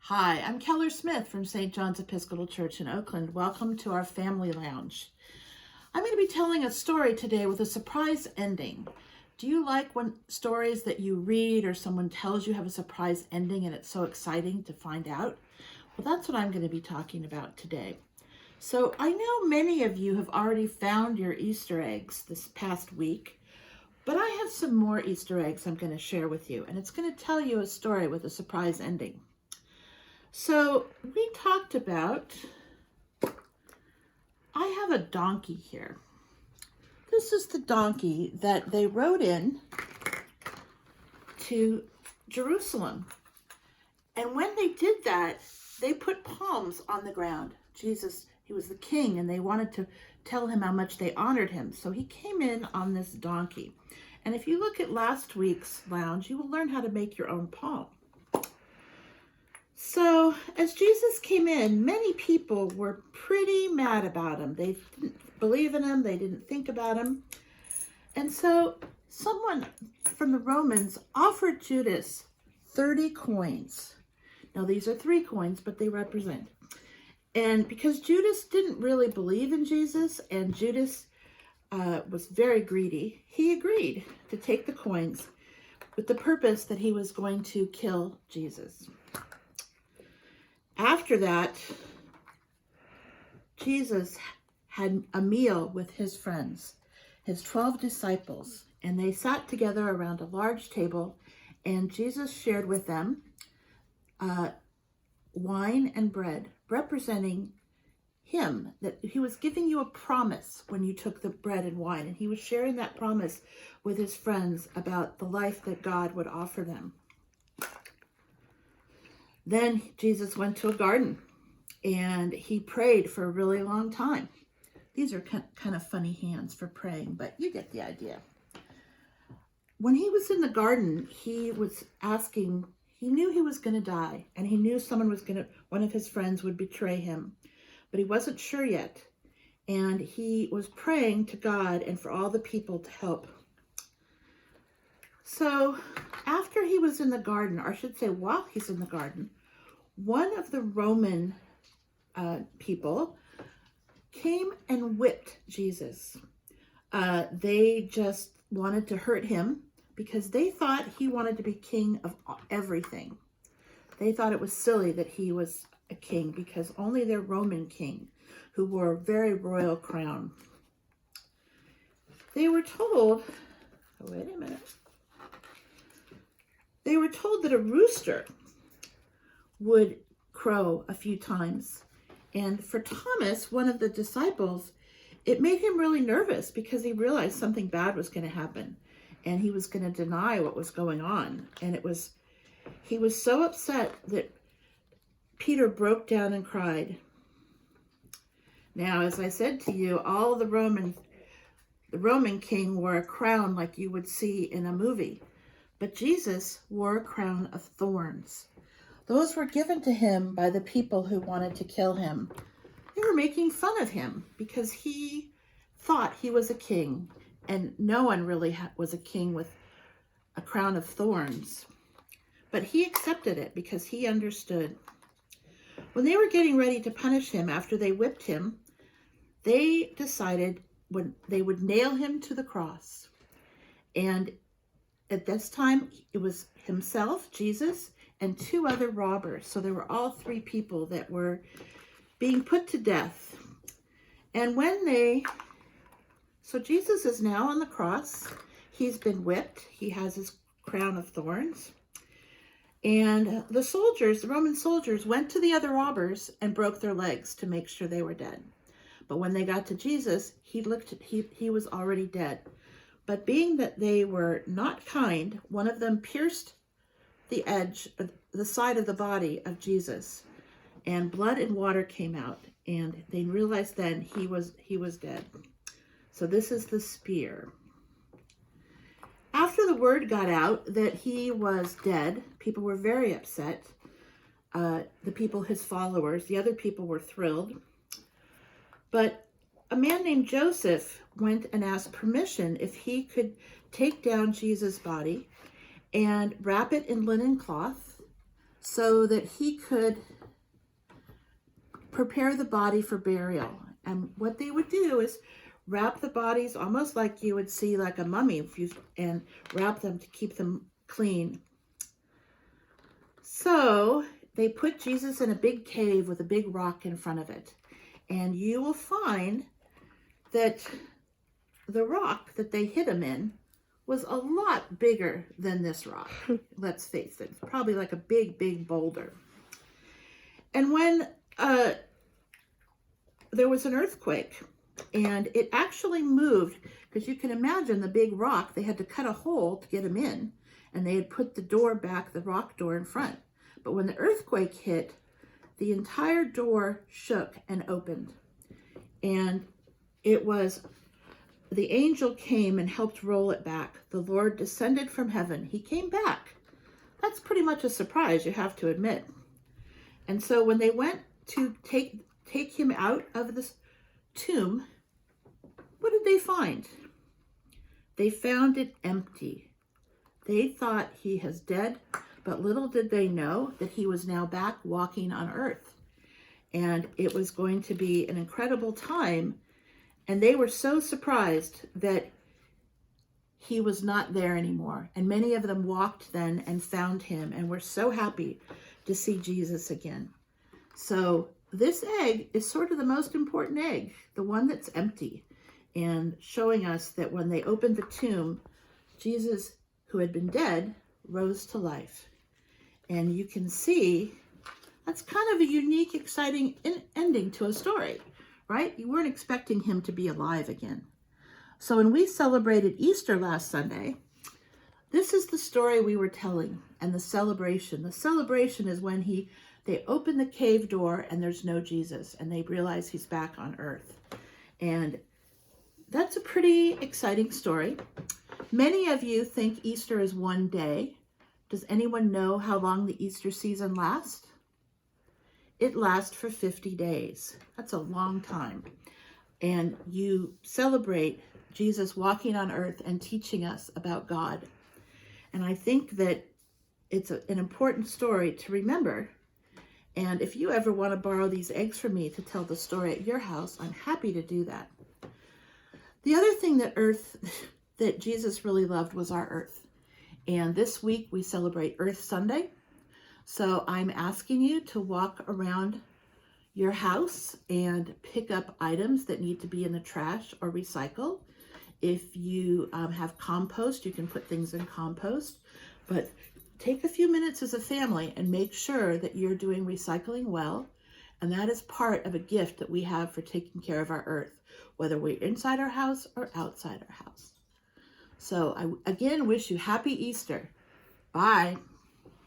Hi, I'm Kellor Smith from St. John's Episcopal Church in Oakland. Welcome to our family lounge. I'm going to be telling a story today with a surprise ending. Do you like when stories that you read or someone tells you have a surprise ending and it's so exciting to find out? Well, that's what I'm going to be talking about today. So I know many of you have already found your Easter eggs this past week, but I have some more Easter eggs I'm going to share with you, and it's going to tell you a story with a surprise ending. So we talked about, I have a donkey here. This is the donkey that they rode in to Jerusalem. And when they did that, they put palms on the ground. Jesus, he was the king, and they wanted to tell him how much they honored him. So he came in on this donkey. And if you look at last week's lounge, you will learn how to make your own palm. So as Jesus came in, many people were pretty mad about him. They didn't believe in him. They didn't think about him. And so someone from the Romans offered Judas 30 coins. Now these are 3 coins, but they represent. And because Judas didn't really believe in Jesus, and Judas was very greedy, he agreed to take the coins with the purpose that he was going to kill Jesus. After that, Jesus had a meal with his friends, his 12 disciples, and they sat together around a large table, and Jesus shared with them wine and bread, representing him, that he was giving you a promise when you took the bread and wine, and he was sharing that promise with his friends about the life that God would offer them. Then Jesus went to a garden and he prayed for a really long time. These are kind of funny hands for praying, but you get the idea. When he was in the garden, he was asking, he knew he was going to die, and he knew one of his friends would betray him, but he wasn't sure yet. And he was praying to God and for all the people to help. So after he was in the garden, or I should say while he's in the garden, one of the Roman people came and whipped Jesus. They just wanted to hurt him because they thought he wanted to be king of everything. They thought it was silly that he was a king because only their Roman king, who wore a very royal crown. They were told, wait a minute. They were told that a rooster would crow a few times. And for Thomas, one of the disciples, it made him really nervous because he realized something bad was going to happen and he was going to deny what was going on. And he was so upset that Peter broke down and cried. Now, as I said to you, all the Roman king wore a crown like you would see in a movie, but Jesus wore a crown of thorns. Those were given to him by the people who wanted to kill him. They were making fun of him because he thought he was a king, and no one really was a king with a crown of thorns. But he accepted it because he understood. When they were getting ready to punish him after they whipped him, they decided when they would nail him to the cross. And at this time, it was himself, Jesus, and 2 other robbers. So there were all 3 people that were being put to death. And so Jesus is now on the cross. He's been whipped. He has his crown of thorns. And the Roman soldiers went to the other robbers and broke their legs to make sure they were dead. But when they got to Jesus, he was already dead. But being that they were not kind, one of them pierced the side of the body of Jesus, and blood and water came out, and they realized then he was dead. So this is the spear. After the word got out that he was dead, people were very upset. The people, his followers, the other people were thrilled. But a man named Joseph went and asked permission if he could take down Jesus' body and wrap it in linen cloth, so that he could prepare the body for burial. And what they would do is wrap the bodies almost like you would see like a mummy, and wrap them to keep them clean. So they put Jesus in a big cave with a big rock in front of it. And you will find that the rock that they hid him in was a lot bigger than this rock. Let's face it. It's probably like a big, big boulder. And when there was an earthquake, and it actually moved, because you can imagine the big rock, they had to cut a hole to get him in, and they had put the door back, the rock door in front. But when the earthquake hit, the entire door shook and opened. And it was, the angel came and helped roll it back. The Lord descended from heaven. He came back. That's pretty much a surprise, you have to admit. And so when they went to take him out of this tomb, what did they find? They found it empty. They thought he is dead, but little did they know that he was now back walking on earth. And it was going to be an incredible time. And they were so surprised that he was not there anymore. And many of them walked then and found him and were so happy to see Jesus again. So this egg is sort of the most important egg, the one that's empty, and showing us that when they opened the tomb, Jesus, who had been dead, rose to life. And you can see that's kind of a unique, exciting ending to a story, right? You weren't expecting him to be alive again. So when we celebrated Easter last Sunday, this is the story we were telling, and the celebration. The celebration is when they open the cave door and there's no Jesus, and they realize he's back on earth. And that's a pretty exciting story. Many of you think Easter is one day. Does anyone know how long the Easter season lasts? It lasts for 50 days. That's a long time. And you celebrate Jesus walking on earth and teaching us about God. And I think that it's an important story to remember. And if you ever want to borrow these eggs from me to tell the story at your house, I'm happy to do that. The other thing that Jesus really loved was our earth. And this week we celebrate Earth Sunday. So I'm asking you to walk around your house and pick up items that need to be in the trash or recycle. If you have compost, you can put things in compost. But take a few minutes as a family and make sure that you're doing recycling well. And that is part of a gift that we have for taking care of our earth, whether we're inside our house or outside our house. So I again wish you happy Easter. Bye.